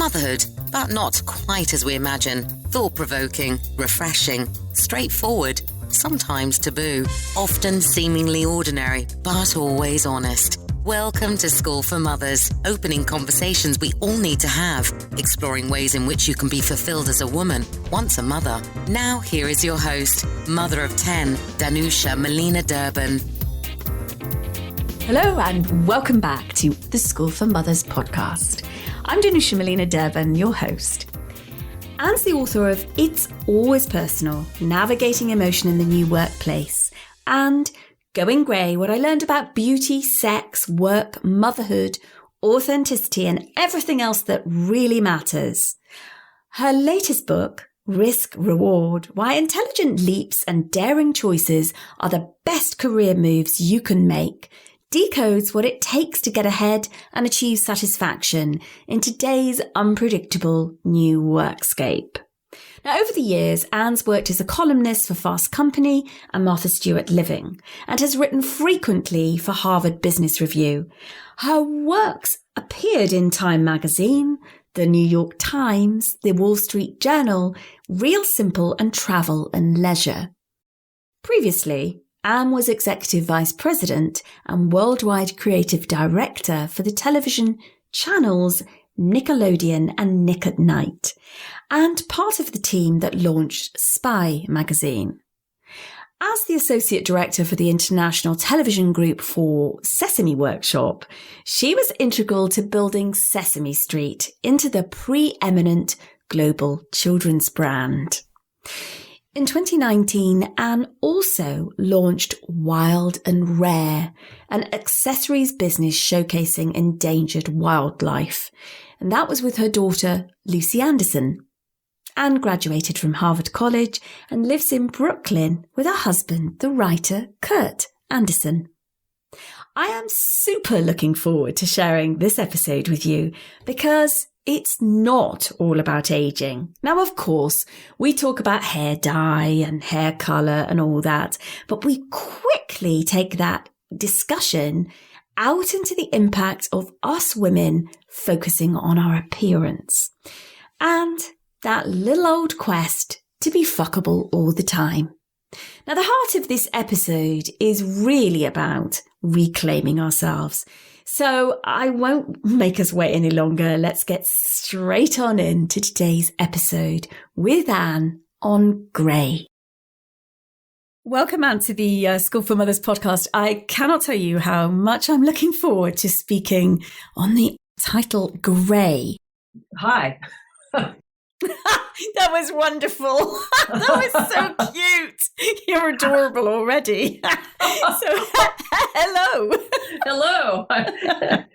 Motherhood, but not quite as we imagine. Thought-provoking, refreshing, straightforward, sometimes taboo, often seemingly ordinary, but always honest. Welcome to School for Mothers, opening conversations we all need to have, exploring ways in which you can be fulfilled as a woman, once a mother. Now, here is your host, mother of 10, Danusha Melina Durban. Hello and welcome back to the School for Mothers podcast. I'm Danusha Melina Durban, your host. Anne's the author of It's Always Personal, Navigating Emotion in the New Workplace, and Going Grey, what I learned about beauty, sex, work, motherhood, authenticity, and everything else that really matters. Her latest book, Risk Reward, Why Intelligent Leaps and Daring Choices Are the Best Career Moves You Can Make, decodes what it takes to get ahead and achieve satisfaction in today's unpredictable new workscape. Now, over the years, Anne's worked as a columnist for Fast Company and Martha Stewart Living, and has written frequently for Harvard Business Review. Her works appeared in Time magazine, the New York Times, the Wall Street Journal, Real Simple, and Travel and Leisure. Previously, Anne was Executive Vice President and Worldwide Creative Director for the television channels Nickelodeon and Nick at Night, and part of the team that launched Spy magazine. As the Associate Director for the International Television Group for Sesame Workshop, she was integral to building Sesame Street into the preeminent global children's brand. In 2019, Anne also launched Wild and Rare, an accessories business showcasing endangered wildlife. And that was with her daughter, Lucy Anderson. Anne graduated from Harvard College and lives in Brooklyn with her husband, the writer Kurt Anderson. I am super looking forward to sharing this episode with you because it's not all about aging. Now, of course, we talk about hair dye and hair colour and all that, but we quickly take that discussion out into the impact of us women focusing on our appearance and that little old quest to be fuckable all the time. Now, the heart of this episode is really about reclaiming ourselves. So I won't make us wait any longer. Let's get straight on into today's episode with Anne on Grey. Welcome, Anne, to the School for Mothers podcast. I cannot tell you how much I'm looking forward to speaking on the title Grey. Hi. That was wonderful. That was so cute. You're adorable already. So, hello. Hello. I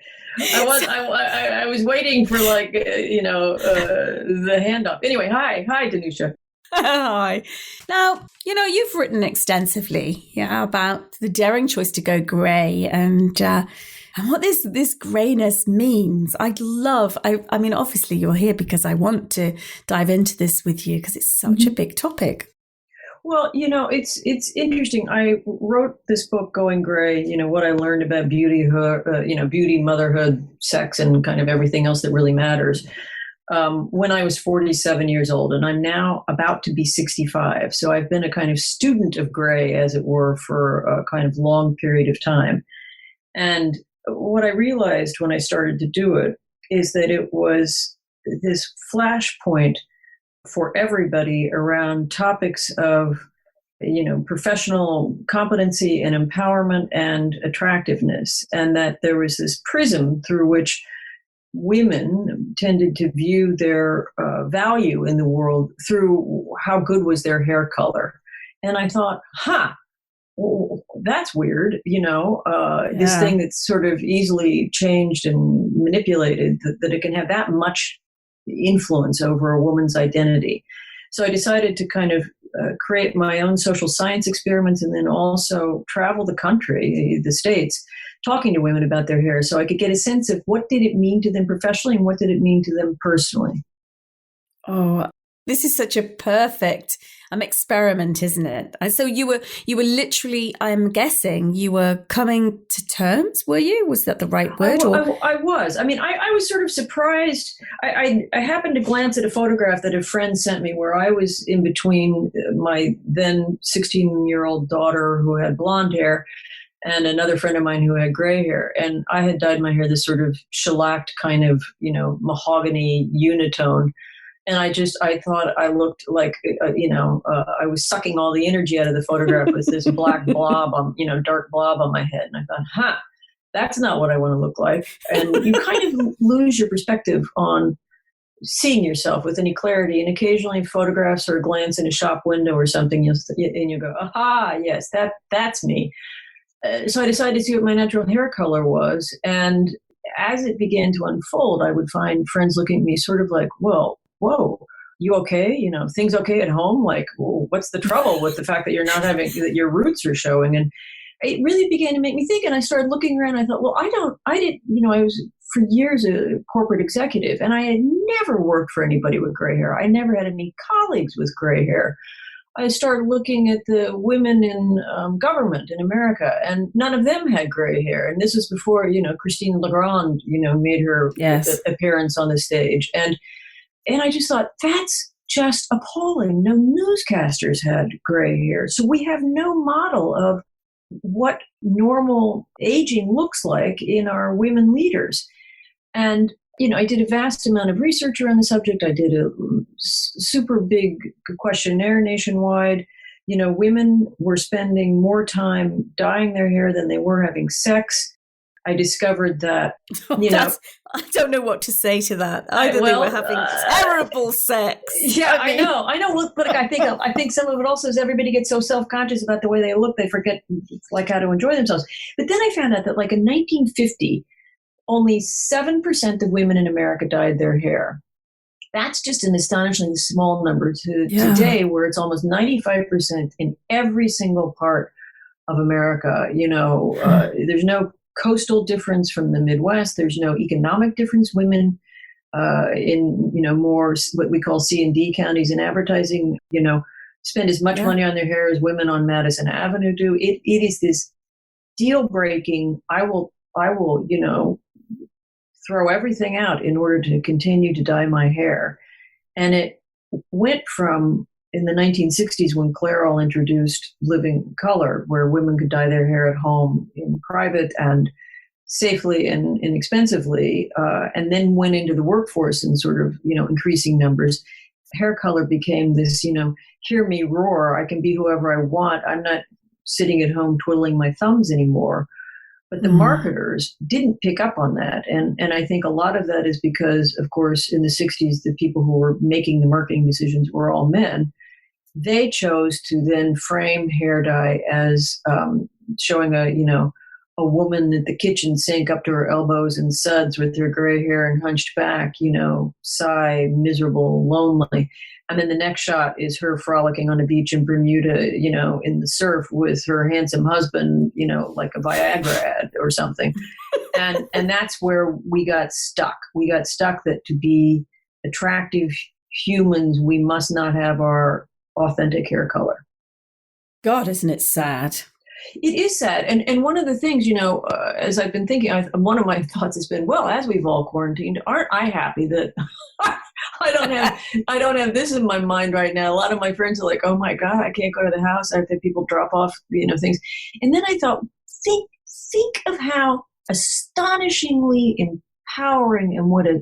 was waiting for the handoff. Anyway, hi, Danusha. Hi. Now, you've written extensively about the daring choice to go grey and what this greyness means. I mean, obviously you're here because I want to dive into this with you because it's such a big topic. Well, it's interesting. I wrote this book, Going Grey, what I learned about beauty, beauty, motherhood, sex, and kind of everything else that really matters. When I was 47 years old, and I'm now about to be 65. So I've been a kind of student of grey, as it were, for a kind of long period of time. And what I realized when I started to do it is that it was this flashpoint for everybody around topics of, professional competency and empowerment and attractiveness, and that there was this prism through which women tended to view their value in the world through how good was their hair color. And I thought, well, that's weird, this thing that's sort of easily changed and manipulated, that it can have that much influence over a woman's identity. So I decided to kind of create my own social science experiments and then also travel the country, the States, talking to women about their hair so I could get a sense of what did it mean to them professionally and what did it mean to them personally. Oh, This is such a perfect experiment, isn't it? And so you were literally, I'm guessing, you were coming to terms, were you? Was that the right word? I was. I mean, I was sort of surprised. I happened to glance at a photograph that a friend sent me where I was in between my then 16-year-old daughter who had blonde hair and another friend of mine who had gray hair. And I had dyed my hair this sort of shellacked kind of, mahogany unitone. And I thought I looked like, I was sucking all the energy out of the photograph with this black blob dark blob on my head. And I thought, that's not what I want to look like. And you kind of lose your perspective on seeing yourself with any clarity. And occasionally photographs or a glance in a shop window or something, and you go, aha, yes, that's me. So I decided to see what my natural hair color was. And as it began to unfold, I would find friends looking at me sort of like, whoa, you okay? Things okay at home? Like, well, what's the trouble with the fact that that your roots are showing? And it really began to make me think. And I started looking around. I thought, well, I was for years a corporate executive, and I had never worked for anybody with gray hair. I never had any colleagues with gray hair. I started looking at the women in government in America, and none of them had gray hair. And this was before, Christine Legrand, made her appearance on the stage. And I just thought, that's just appalling. No newscasters had gray hair. So we have no model of what normal aging looks like in our women leaders. And I did a vast amount of research around the subject. I did a super big questionnaire nationwide. Women were spending more time dyeing their hair than they were having sex. I discovered that, I don't know what to say to that. Either they were having terrible sex. Yeah, I know. Look, but I think some of it also is everybody gets so self-conscious about the way they look, they forget how to enjoy themselves. But then I found out that in 1950, only 7% of women in America dyed their hair. That's just an astonishingly small number to today, where it's almost 95% in every single part of America. There's no coastal difference from the Midwest. There's no economic difference. Women in more what we call C and D counties in advertising, spend as much money on their hair as women on Madison Avenue do. It is this deal breaking. I will throw everything out in order to continue to dye my hair. And it went from in the 1960s when Clairol introduced living color, where women could dye their hair at home in private and safely and inexpensively, and then went into the workforce in sort of, increasing numbers. Hair color became this, hear me roar, I can be whoever I want. I'm not sitting at home twiddling my thumbs anymore. But the marketers didn't pick up on that. And I think a lot of that is because, of course, in the 60s, the people who were making the marketing decisions were all men. They chose to then frame hair dye as showing a woman at the kitchen sink up to her elbows in suds with her gray hair and hunched back, sigh, miserable, lonely. And then the next shot is her frolicking on a beach in Bermuda, in the surf with her handsome husband, like a Viagra ad or something. And that's where we got stuck. We got stuck that to be attractive humans, we must not have our authentic hair color. God, isn't it sad? It is sad. And one of the things, as I've been thinking, one of my thoughts has been, well, as we've all quarantined, aren't I happy that I don't have this in my mind right now. A lot of my friends are like, oh my God, I can't go to the house. I have to have people drop off, things. And then I thought, think of how astonishingly empowering and what a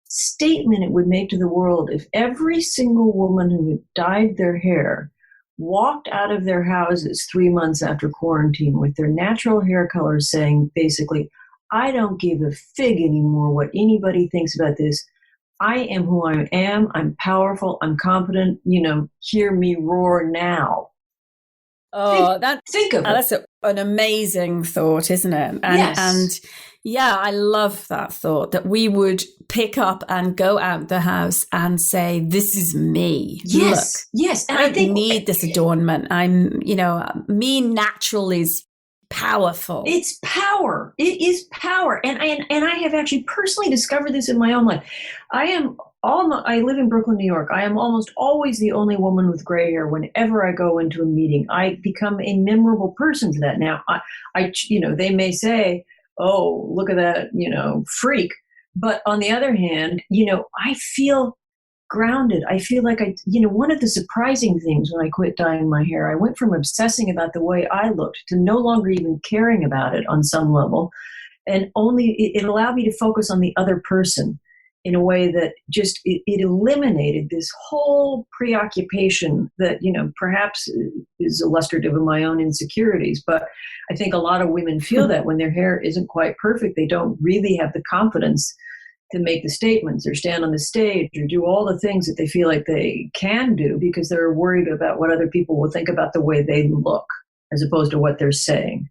statement it would make to the world if every single woman who had dyed their hair walked out of their houses 3 months after quarantine with their natural hair color saying, basically, I don't give a fig anymore what anybody thinks about this. I am who I am. I'm powerful. I'm confident. Hear me roar now. Oh, think of it. That's an amazing thought, isn't it? Yes. And yeah, I love that thought that we would pick up and go out the house and say, this is me. Yes. Look, yes. And I don't need this adornment. I'm, me natural is powerful. It's power. It is power. And I have actually personally discovered this in my own life. I live in Brooklyn, New York. I am almost always the only woman with gray hair whenever I go into a meeting. I become a memorable person for that. Now, they may say, "Oh, look at that, freak." But on the other hand, I feel grounded. I feel like one of the surprising things when I quit dyeing my hair, I went from obsessing about the way I looked to no longer even caring about it on some level. And it allowed me to focus on the other person in a way that just, it eliminated this whole preoccupation that, perhaps is illustrative of my own insecurities. But I think a lot of women feel that when their hair isn't quite perfect, they don't really have the confidence to make the statements or stand on the stage or do all the things that they feel like they can do because they're worried about what other people will think about the way they look as opposed to what they're saying.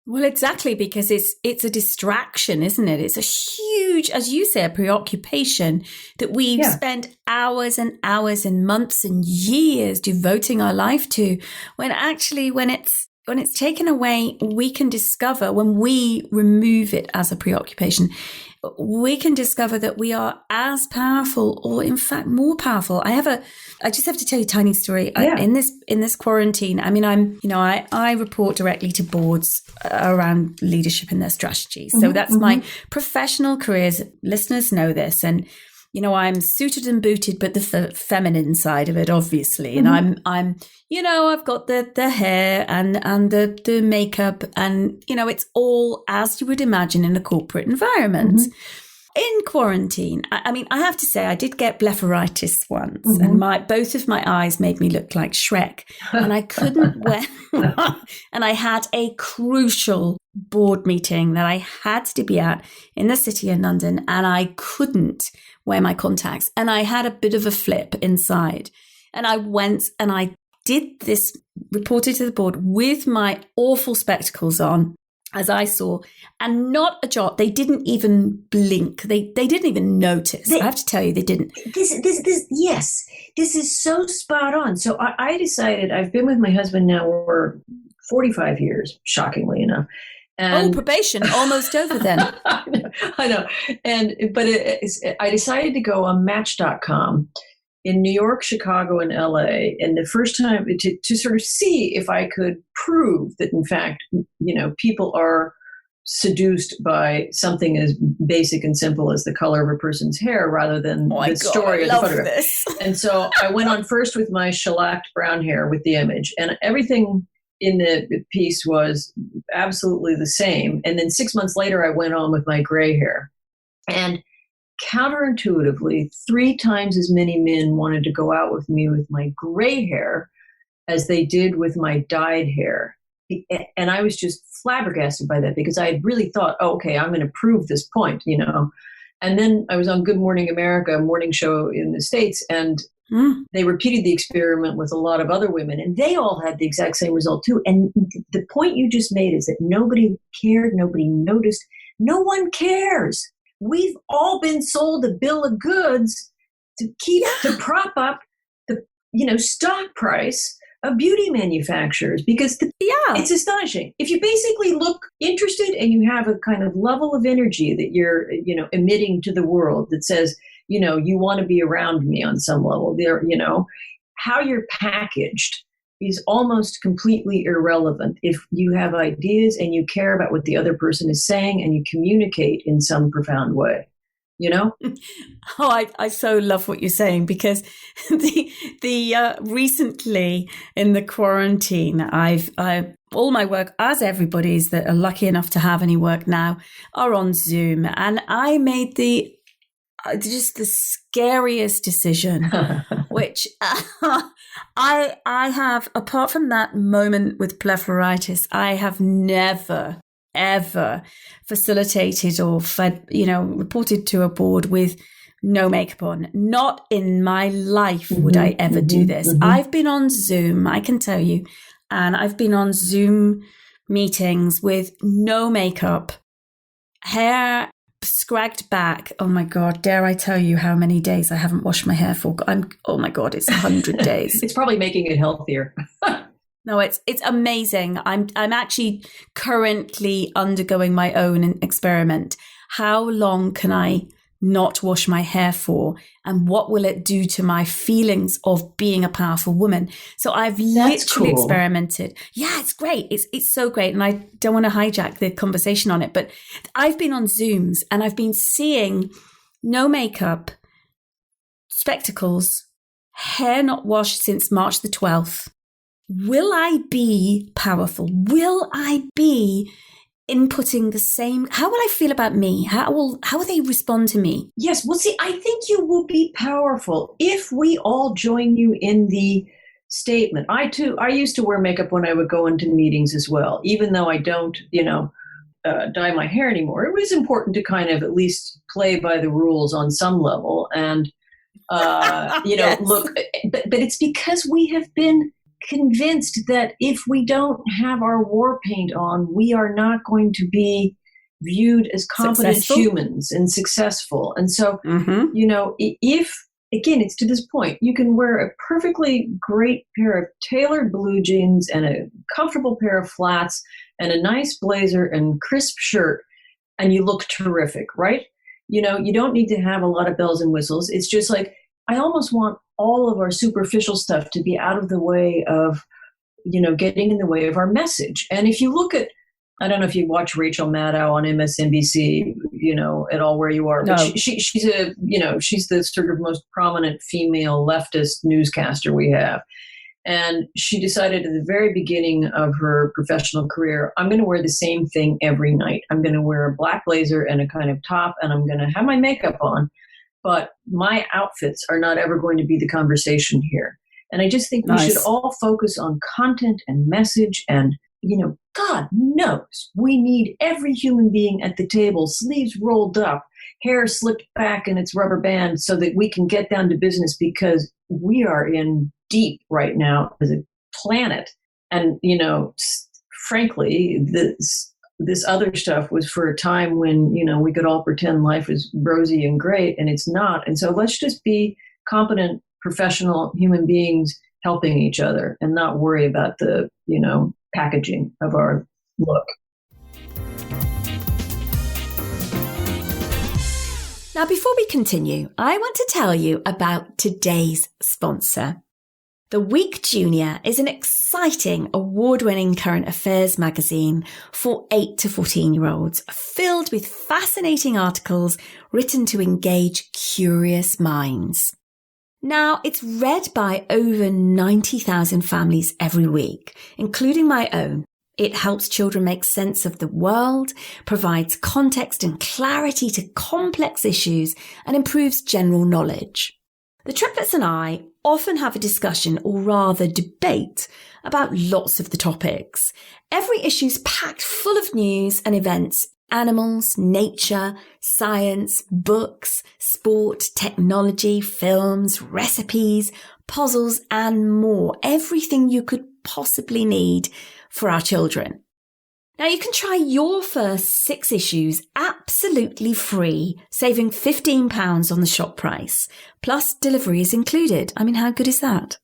Well, exactly, because it's a distraction, isn't it? It's a huge, as you say, a preoccupation that we've spent hours and hours and months and years devoting our life to, when actually when it's taken away, we can discover, when we remove it as a preoccupation, we can discover that we are as powerful, or in fact more powerful. I just have to tell you a tiny story. In this quarantine, I mean, I report directly to boards around leadership and their strategies. So that's my professional careers. Listeners know this. And, I'm suited and booted, but the feminine side of it, obviously. And I'm I've got the hair and the makeup, and, it's all as you would imagine in a corporate environment. In quarantine, I have to say, I did get blepharitis once, and both of my eyes made me look like Shrek, and I couldn't wear, and I had a crucial board meeting that I had to be at in the city of London, and I couldn't wear my contacts, and I had a bit of a flip inside, and I went and I did this, reported to the board with my awful spectacles on, as I saw, and not a jot. They didn't even blink. They didn't even notice. I have to tell you, they didn't. This is so spot on. So I decided, I've been with my husband now for 45 years, shockingly enough. And probation, almost over then. I know. But I decided to go on Match.com in New York, Chicago, and LA. And the first time to sort of see if I could prove that, in fact, people are seduced by something as basic and simple as the color of a person's hair rather than the story of the photograph. This. And so I went on first with my shellacked brown hair with the image, and everything in the piece was absolutely the same. And then 6 months later, I went on with my gray hair. And counterintuitively, 3 times as many men wanted to go out with me with my gray hair as they did with my dyed hair. And I was just flabbergasted by that, because I had really thought, okay, I'm going to prove this point, And then I was on Good Morning America, a morning show in the States, and they repeated the experiment with a lot of other women, and they all had the exact same result too. And the point you just made is that nobody cared, nobody noticed, no one cares. We've all been sold a bill of goods to prop up the stock price of beauty manufacturers, because it's astonishing. If you basically look interested and you have a kind of level of energy that you're emitting to the world that says you want to be around me on some level, there how you're packaged is almost completely irrelevant if you have ideas and you care about what the other person is saying and you communicate in some profound way. I so love what you're saying, because the recently in the quarantine, I've all my work, as everybody's that are lucky enough to have any work now, are on Zoom, and I made just the scariest decision, which I have, apart from that moment with blepharitis, I have never, ever facilitated or reported to a board with no makeup on. Not in my life would I ever do this. I've been on Zoom, I can tell you, and I've been on Zoom meetings with no makeup, hair scragged back. Oh my God, dare I tell you how many days I haven't washed my hair for? Oh my God, it's 100 days. It's probably making it healthier. No, it's amazing. I'm actually currently undergoing my own experiment. How long can I not wash my hair for, and what will it do to my feelings of being a powerful woman? So I've literally experimented. Yeah, it's great. It's so great. And I don't want to hijack the conversation on it, but I've been on Zooms and I've been seeing no makeup, spectacles, hair not washed since March the 12th. Will I be powerful? Will I be inputting the same? How will I feel about me? How will they respond to me? Yes. Well, see, I think you will be powerful if we all join you in the statement. I used to wear makeup when I would go into meetings as well, even though I don't, dye my hair anymore. It was important to kind of at least play by the rules on some level. And, Yes. look, but it's because we have been convinced that if we don't have our war paint on, we are not going to be viewed as competent humans and successful. And so, if, again, it's to this point, you can wear a perfectly great pair of tailored blue jeans and a comfortable pair of flats and a nice blazer and crisp shirt, and you look terrific, right? You don't need to have a lot of bells and whistles. It's just like, I almost want all of our superficial stuff to be out of the way of, getting in the way of our message. And if you look at, I don't know if you watch Rachel Maddow on MSNBC, at all where you are, but No. she's she's the sort of most prominent female leftist newscaster we have. And she decided at the very beginning of her professional career, I'm going to wear the same thing every night. I'm going to wear a black blazer and a kind of top, and I'm going to have my makeup on. But my outfits are not ever going to be the conversation here. And I just think we should all focus on content and message. And, God knows we need every human being at the table, sleeves rolled up, hair slicked back in its rubber band so that we can get down to business, because we are in deep right now as a planet. And, frankly, this other stuff was for a time when, we could all pretend life was rosy and great, and it's not. And so let's just be competent, professional human beings helping each other and not worry about the, packaging of our look. Now, before we continue, I want to tell you about today's sponsor. The Week Junior is an exciting, award-winning current affairs magazine for 8 to 14-year-olds, filled with fascinating articles written to engage curious minds. Now, it's read by over 90,000 families every week, including my own. It helps children make sense of the world, provides context and clarity to complex issues, and improves general knowledge. The triplets and I often have a discussion, or rather debate, about lots of the topics. Every issue's packed full of news and events: animals, nature, science, books, sport, technology, films, recipes, puzzles, and more. Everything you could possibly need for our children. Now, you can try your first 6 issues absolutely free, saving £15 on the shop price, plus delivery is included. I mean, how good is that?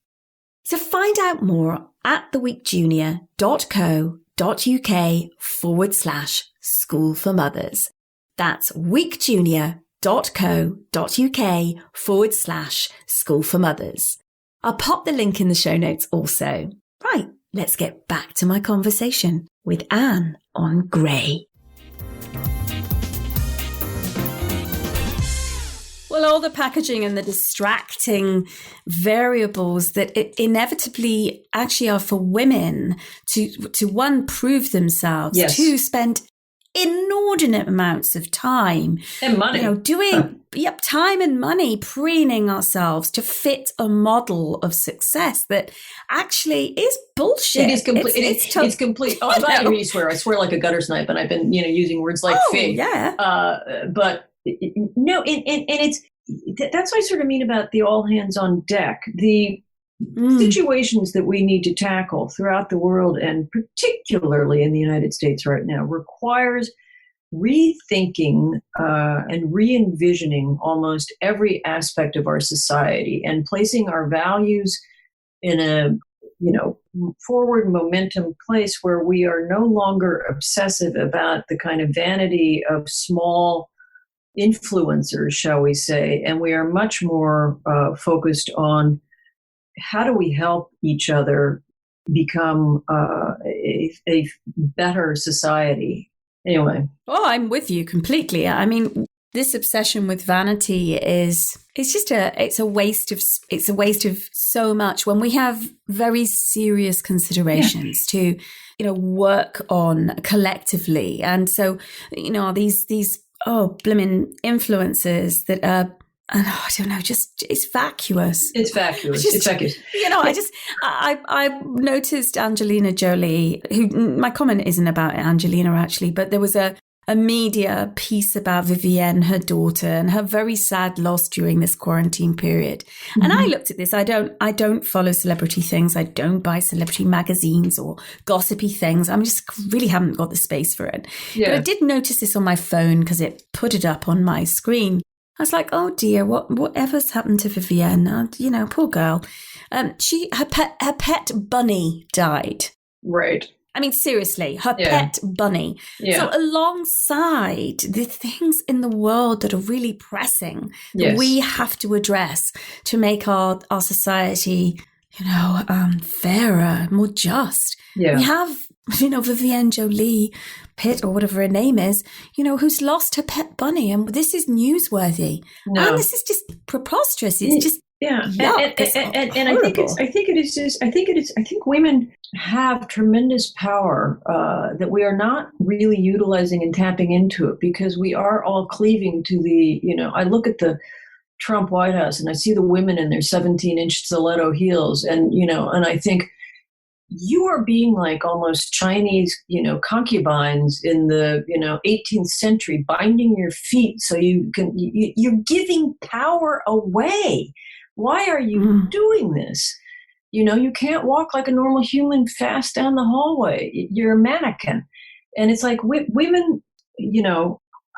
So find out more at theweekjunior.co.uk/School for Mothers. That's weekjunior.co.uk/School for Mothers. I'll pop the link in the show notes also. Right, let's get back to my conversation with Anne on Grey. Well, all the packaging and the distracting variables that it inevitably actually are for women to one, prove themselves, yes. to spend inordinate amounts of time and money, doing time and money preening ourselves to fit a model of success that actually is bullshit. It is complete. It's complete. Oh, I'm glad to hear you swear. I swear like a gutter snipe, and I've been using words like fake. Yeah. But no, and it's that's what I sort of mean about the all hands on deck. The situations that we need to tackle throughout the world, and particularly in the United States right now, requires rethinking and re-envisioning almost every aspect of our society and placing our values in a forward momentum place where we are no longer obsessive about the kind of vanity of small influencers, shall we say, and we are much more focused on how do we help each other become a better society. Anyway. Oh, I'm with you completely. I mean, this obsession with vanity it's a waste of so much when we have very serious considerations to, work on collectively. And so, these blimmin' influences that are, I don't know, just it's vacuous. It's vacuous. It's vacuous. I noticed Angelina Jolie, who, my comment isn't about Angelina actually, but there was a media piece about Vivienne, her daughter, and her very sad loss during this quarantine period. Mm-hmm. And I looked at this. I don't follow celebrity things. I don't buy celebrity magazines or gossipy things. I just really haven't got the space for it. Yeah. But I did notice this on my phone because it put it up on my screen. I was like, oh dear, whatever's happened to Vivienne? Poor girl. Her pet bunny died. Right. I mean, seriously, her pet bunny. Yeah. So alongside the things in the world that are really pressing that we have to address to make our society, fairer, more just. Yeah. We have, Vivienne Jolie Pitt or whatever her name is, who's lost her pet bunny. And this is newsworthy. No. And this is just preposterous. It's just yuck. And I think women have tremendous power that we are not really utilizing and tapping into it because we are all cleaving to the, I look at the Trump White House and I see the women in their 17-inch stiletto heels and I think you are being like almost Chinese, concubines in the, 18th century, binding your feet so you're giving power away. Why are you doing this? You can't walk like a normal human fast down the hallway. You're a mannequin. And it's like women,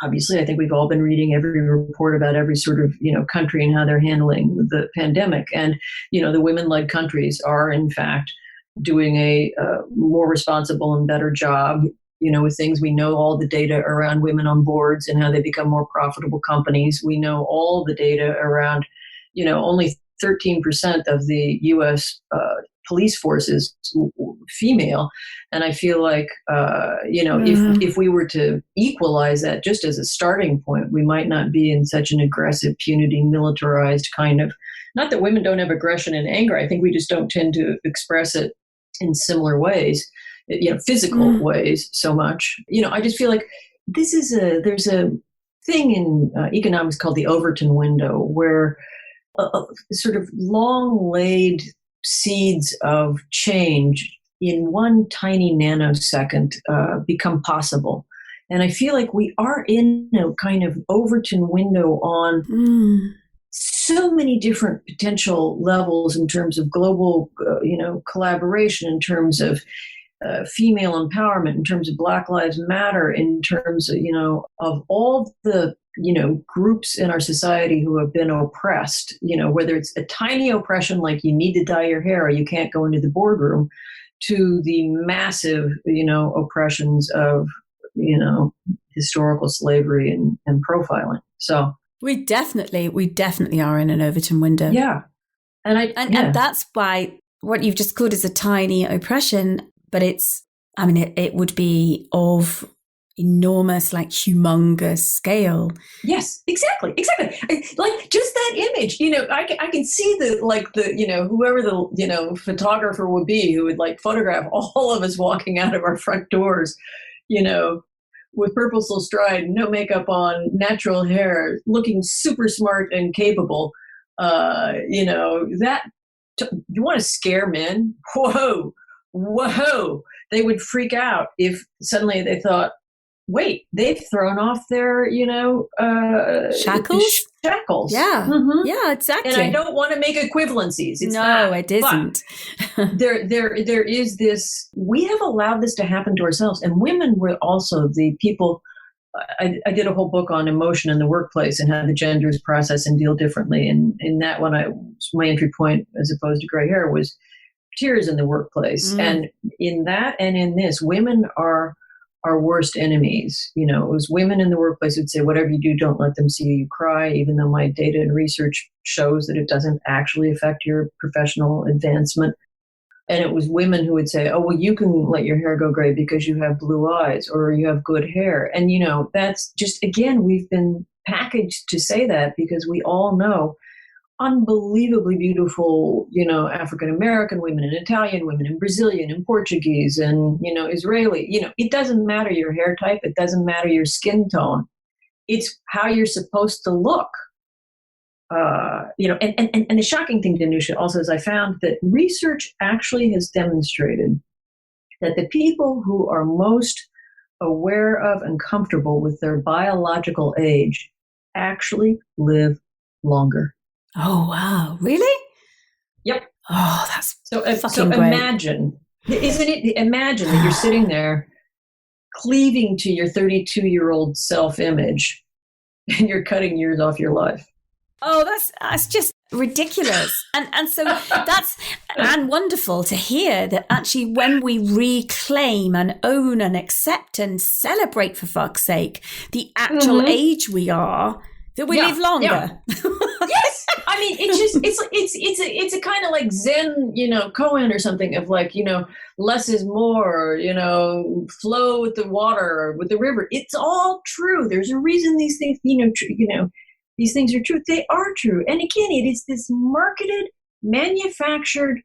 obviously I think we've all been reading every report about every sort of, country and how they're handling the pandemic. And, the women-led countries are in fact doing a more responsible and better job, with things. We know all the data around women on boards and how they become more profitable companies. We know all the data around, only 13% of the U.S. Police force is female. And I feel like, if we were to equalize that just as a starting point, we might not be in such an aggressive, punity, militarized kind of, not that women don't have aggression and anger. I think we just don't tend to express it in similar ways, physical ways so much. I just feel like there's a thing in economics called the Overton window where sort of long laid seeds of change in one tiny nanosecond become possible. And I feel like we are in a kind of Overton window on so many different potential levels in terms of global, collaboration, in terms of female empowerment, in terms of Black Lives Matter, in terms of, of all the, groups in our society who have been oppressed, whether it's a tiny oppression like you need to dye your hair or you can't go into the boardroom, to the massive, oppressions of, historical slavery and profiling. So we definitely are in an Overton window. Yeah. And that's why what you've just called is a tiny oppression, but it would be of enormous, like humongous scale. Yes, exactly. Like just that image, I can see whoever the, photographer would be who would like photograph all of us walking out of our front doors, with purposeful stride, no makeup on, natural hair, looking super smart and capable. That you want to scare men? Whoa. They would freak out if suddenly they thought, wait, they've thrown off their, shackles? Shackles. Yeah. Mm-hmm. Yeah, exactly. And I don't want to make equivalencies. It isn't. There is this, we have allowed this to happen to ourselves. And women were also the people, I did a whole book on emotion in the workplace and how the genders process and deal differently. And in that one, my entry point, as opposed to gray hair, was tears in the workplace. And in that and in this, women are our worst enemies. You know, it was women in the workplace who'd say, whatever you do, don't let them see you cry, even though my data and research shows that it doesn't actually affect your professional advancement. And it was women who would say, oh, well, you can let your hair go gray because you have blue eyes or you have good hair. And, you know, that's just, again, we've been packaged to say that because we all know unbelievably beautiful, you know, African-American women and Italian women and Brazilian and Portuguese and, you know, Israeli. You know, it doesn't matter your hair type. It doesn't matter your skin tone. It's how you're supposed to look. You know, and the shocking thing, Danusha, also is I found that research actually has demonstrated that the people who are most aware of and comfortable with their biological age actually live longer. Oh, wow. Really? Yep. Oh, that's so fucking great. Imagine, isn't it? Imagine that you're sitting there cleaving to your 32-year-old self-image and you're cutting years off your life. Oh, that's just ridiculous. And so that's and wonderful to hear that actually when we reclaim and own and accept and celebrate, for fuck's sake, the actual age we are, that we live longer. Yeah. Yes. I mean, it's a kind of like Zen, you know, koan or something of like, you know, less is more, you know, flow with the water, with the river. It's all true. There's a reason these things, these things are true. They are true. And again, it is this marketed, manufactured,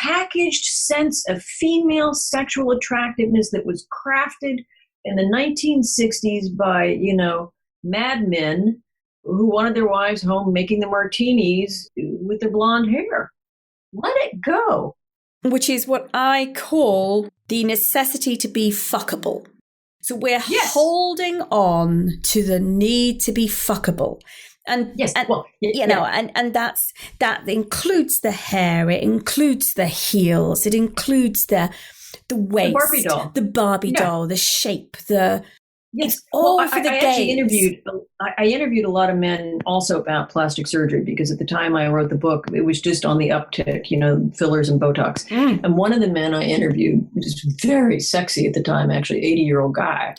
packaged sense of female sexual attractiveness that was crafted in the 1960s by, you know, madmen who wanted their wives home making the martinis with their blonde hair. Let it go. Which is what I call the necessity to be fuckable. So we're holding on to the need to be fuckable. And that includes the hair, it includes the heels, it includes the waist, the Barbie doll, the shape, it's all for the gays. I interviewed a lot of men also about plastic surgery because at the time I wrote the book, it was just on the uptick, you know, fillers and Botox. And one of the men I interviewed, which was very sexy at the time, actually 80-year-old guy,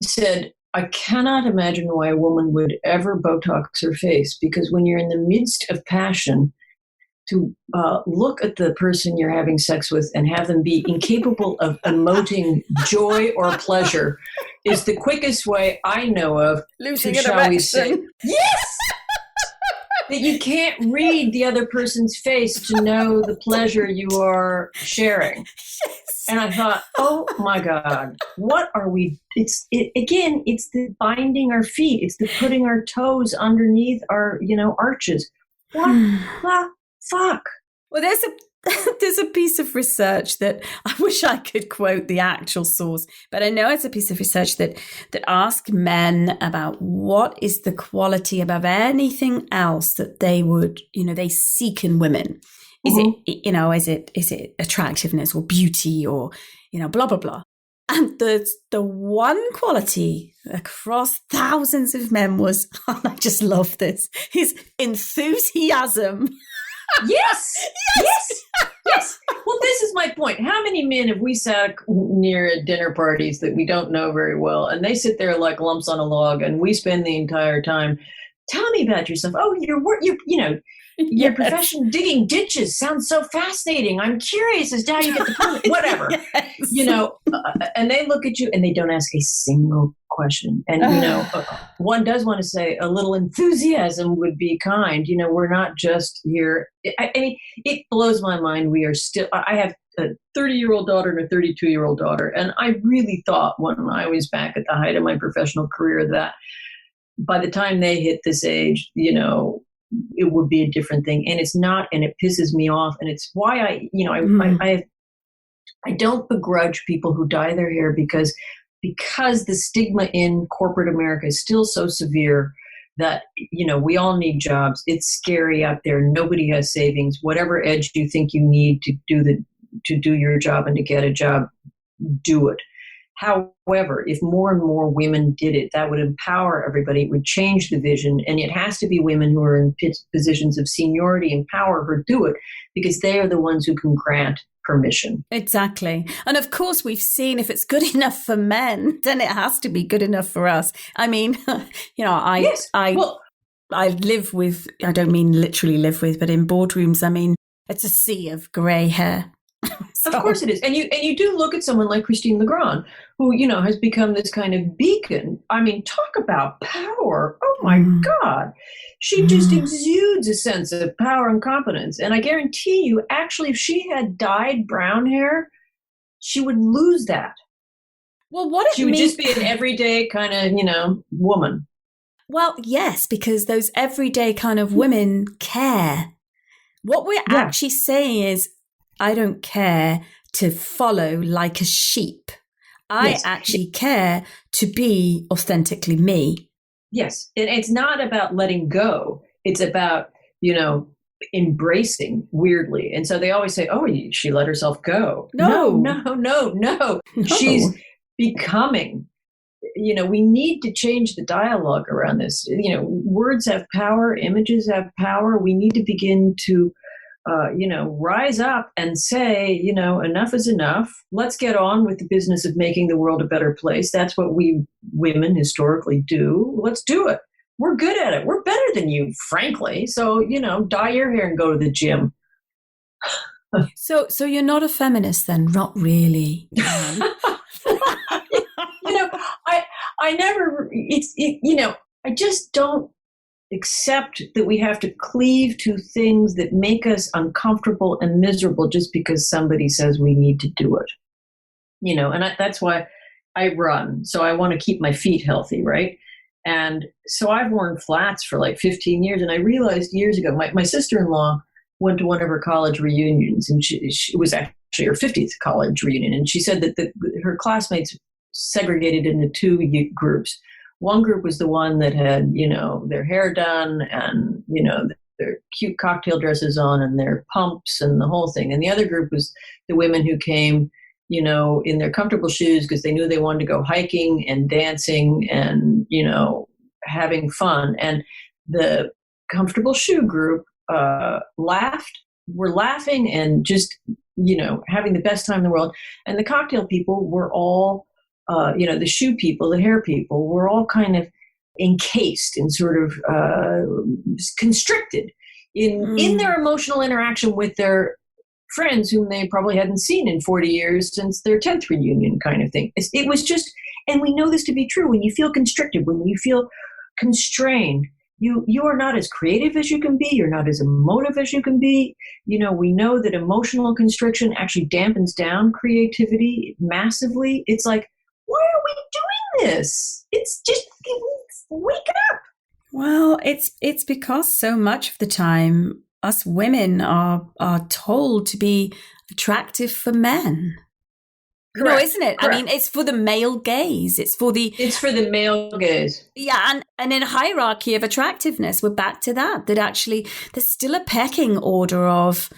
said, I cannot imagine why a woman would ever Botox her face because when you're in the midst of passion, to look at the person you're having sex with and have them be incapable of emoting joy or pleasure is the quickest way I know of losing to, an erection. Yes! That you can't read the other person's face to know the pleasure you are sharing. Yes. And I thought, oh my God, what are we? It's the binding our feet. It's the putting our toes underneath our, you know, arches. What the fuck? Well, there's a piece of research that I wish I could quote the actual source, but I know it's a piece of research that asked men about what is the quality above anything else that they would, you know, they seek in women. Is it, you know, is it attractiveness or beauty or, you know, blah, blah, blah. And the one quality across thousands of men was, and I just love this, is enthusiasm. Yes. Well, this is my point. How many men have we sat near at dinner parties that we don't know very well, and they sit there like lumps on a log, and we spend the entire time, tell me about yourself. Oh, your profession digging ditches sounds so fascinating. I'm curious as to how you get the permit. Whatever, you know. And they look at you and they don't ask a single question. And you know, one does want to say a little enthusiasm would be kind. You know, we're not just here. I mean, it blows my mind. We are still. I have a 30-year-old daughter and a 32-year-old daughter, and I really thought when I was back at the height of my professional career that by the time they hit this age, you know, it would be a different thing. And it's not, and it pisses me off. And it's why I don't begrudge people who dye their hair because the stigma in corporate America is still so severe that, you know, we all need jobs. It's scary out there. Nobody has savings. Whatever edge you think you need to do your job and to get a job, do it. However, if more and more women did it, that would empower everybody. It would change the vision. And it has to be women who are in positions of seniority and power who do it, because they are the ones who can grant permission. Exactly. And of course, we've seen if it's good enough for men, then it has to be good enough for us. I mean, I live with, I don't mean literally live with, but in boardrooms, I mean, it's a sea of grey hair. So. Of course it is. And you do look at someone like Christine Legrand, who, has become this kind of beacon. I mean, talk about power. Oh my God. She just exudes a sense of power and competence. And I guarantee you, actually, if she had dyed brown hair, she would lose that. Well, what she would just be an everyday kind of, woman. Well, yes, because those everyday kind of women care. What we're actually saying is, I don't care to follow like a sheep. I actually care to be authentically me. Yes. And it's not about letting go. It's about, embracing weirdly. And so they always say, oh, she let herself go. No. She's becoming. We need to change the dialogue around this. Words have power. Images have power. We need to begin to rise up and say, enough is enough. Let's get on with the business of making the world a better place. That's what we women historically do. Let's do it. We're good at it. We're better than you, frankly. So, dye your hair and go to the gym. So you're not a feminist then? Not really. I just don't accept that we have to cleave to things that make us uncomfortable and miserable just because somebody says we need to do it. That's why I run. So I want to keep my feet healthy, right? And so I've worn flats for like 15 years. And I realized years ago, my sister-in-law went to one of her college reunions, and she was actually her 50th college reunion. And she said that her classmates segregated into two groups. One group was the one that had, their hair done and, their cute cocktail dresses on and their pumps and the whole thing. And the other group was the women who came, in their comfortable shoes because they knew they wanted to go hiking and dancing and, having fun. And the comfortable shoe group were laughing and just, having the best time in the world. And the cocktail people were all, the shoe people, the hair people, were all kind of encased and sort of constricted in their emotional interaction with their friends whom they probably hadn't seen in 40 years since their 10th reunion kind of thing. It was just, and we know this to be true, when you feel constricted, when you feel constrained, you are not as creative as you can be. You're not as emotive as you can be. We know that emotional constriction actually dampens down creativity massively. It's like, why are we doing this? It's just, wake up. Well, it's because so much of the time us women are told to be attractive for men. Correct. Isn't it? Correct. I mean, it's for the male gaze. It's for the male gaze. Yeah, and in a hierarchy of attractiveness, we're back to that actually there's still a pecking order of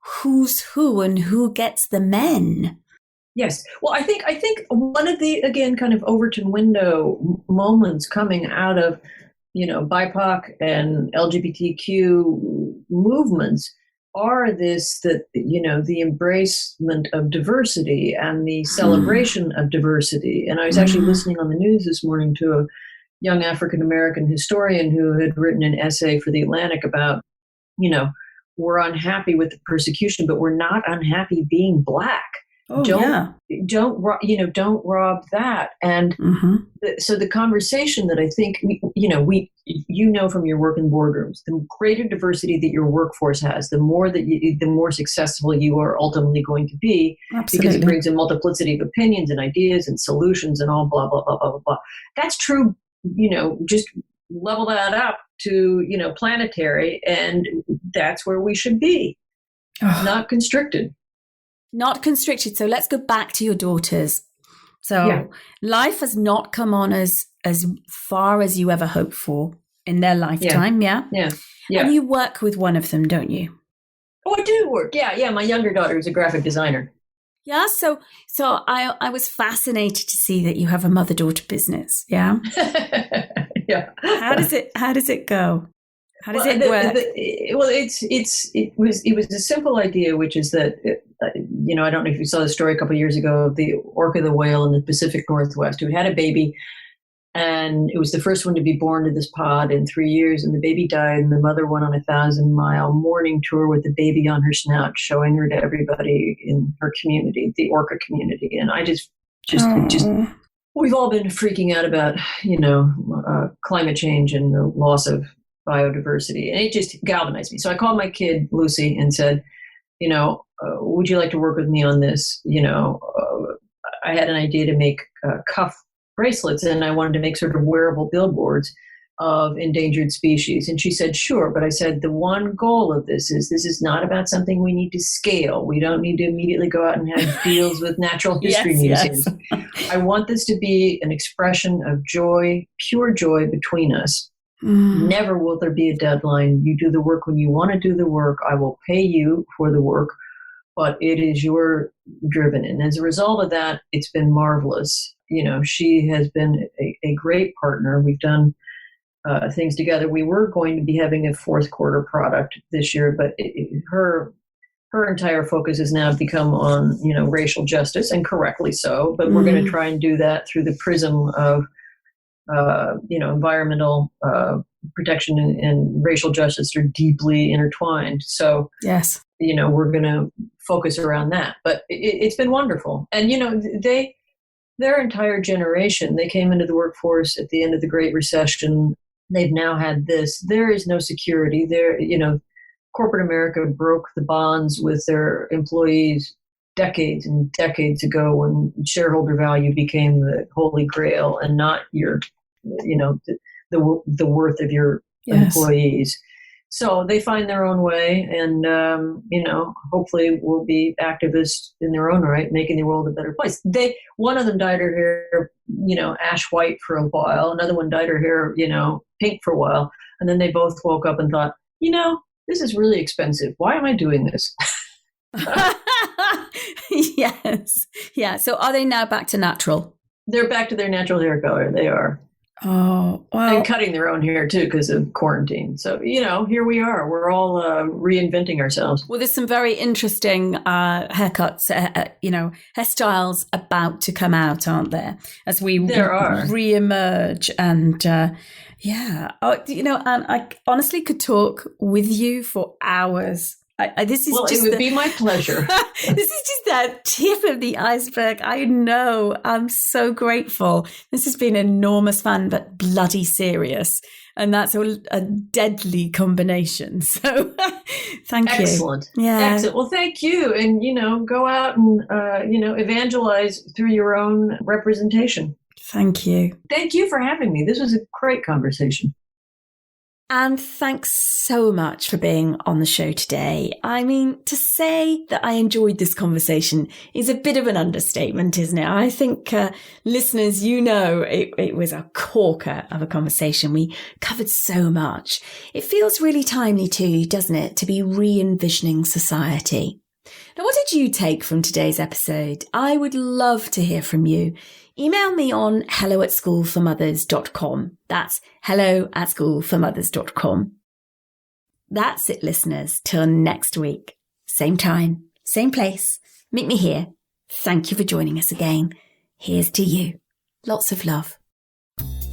who's who and who gets the men. Yes. Well, I think one of the, again, kind of Overton window moments coming out of, BIPOC and LGBTQ movements are the embracement of diversity and the celebration of diversity. And I was actually listening on the news this morning to a young African-American historian who had written an essay for The Atlantic about, we're unhappy with the persecution, but we're not unhappy being Black. Oh, don't rob that. And so the conversation that I think, from your work in boardrooms, the greater diversity that your workforce has, the more successful you are ultimately going to be. Absolutely. Because it brings a multiplicity of opinions and ideas and solutions and all blah, blah, blah, blah, blah, blah. That's true, just level that up to, planetary, and that's where we should be, not constricted. Not constricted. So let's go back to your daughters. So life has not come on as far as you ever hoped for in their lifetime. Yeah. And you work with one of them, don't you? Oh, I do work. Yeah. My younger daughter is a graphic designer. Yeah, so I was fascinated to see that you have a mother-daughter business. Yeah. Yeah. How does it go? How does it work? It was a simple idea, which is that I don't know if you saw the story a couple of years ago of the orca, the whale in the Pacific Northwest, who had a baby, and it was the first one to be born to this pod in 3 years, and the baby died, and the mother went on a 1,000-mile mourning tour with the baby on her snout, showing her to everybody in her community, the orca community, and I just we've all been freaking out about climate change and the loss of biodiversity, and it just galvanized me. So I called my kid Lucy and said, would you like to work with me on this? I had an idea to make cuff bracelets, and I wanted to make sort of wearable billboards of endangered species. And she said, sure. But I said, the one goal of this is not about something we need to scale. We don't need to immediately go out and have deals with natural history museums. Yes. I want this to be an expression of joy, pure joy between us. Never will there be a deadline. You do the work when you want to do the work. I will pay you for the work, but it is your driven. And as a result of that, it's been marvelous. She has been a great partner. We've done things together. We were going to be having a fourth quarter product this year, but her entire focus has now become on, racial justice, and correctly so. But we're going to try and do that through the prism of, environmental protection and racial justice are deeply intertwined. So, yes, we're going to focus around that. But it's been wonderful. And, their entire generation, they came into the workforce at the end of the Great Recession. They've now had this. There is no security. Corporate America broke the bonds with their employees decades and decades ago when shareholder value became the holy grail and not your, the worth of your employees. So they find their own way, and, hopefully will be activists in their own right, making the world a better place. One of them dyed her hair, ash white for a while. Another one dyed her hair, pink for a while. And then they both woke up and thought, this is really expensive. Why am I doing this? Yes. Yeah. So are they now back to natural? They're back to their natural hair color. They are. Oh, wow. And cutting their own hair, too, because of quarantine. So, here we are. We're all reinventing ourselves. Well, there's some very interesting haircuts, hairstyles about to come out, aren't there? As we re-emerge. And, and I honestly could talk with you for hours. It would be my pleasure. This is just the tip of the iceberg. I know. I'm so grateful. This has been enormous fun, but bloody serious. And that's a deadly combination. So thank you. Excellent. Yeah. Excellent. Well, thank you. And, go out and, evangelize through your own representation. Thank you. Thank you for having me. This was a great conversation. And thanks so much for being on the show today. I mean, to say that I enjoyed this conversation is a bit of an understatement, isn't it? I think listeners, it was a corker of a conversation. We covered so much. It feels really timely too, doesn't it, to be re-envisioning society. Now, what did you take from today's episode? I would love to hear from you. Email me on hello@schoolformothers.com. That's hello@schoolformothers.com. That's it, listeners. Till next week. Same time, same place. Meet me here. Thank you for joining us again. Here's to you. Lots of love.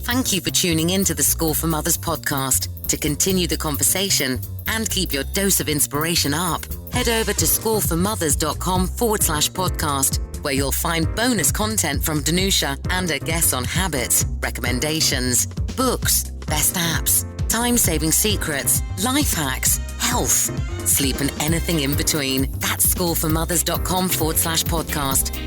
Thank you for tuning in to the School for Mothers podcast. To continue the conversation and keep your dose of inspiration up, head over to schoolformothers.com/podcast, where you'll find bonus content from Danusha and her guests on habits, recommendations, books, best apps, time-saving secrets, life hacks, health, sleep, and anything in between. That's schoolformothers.com/podcast.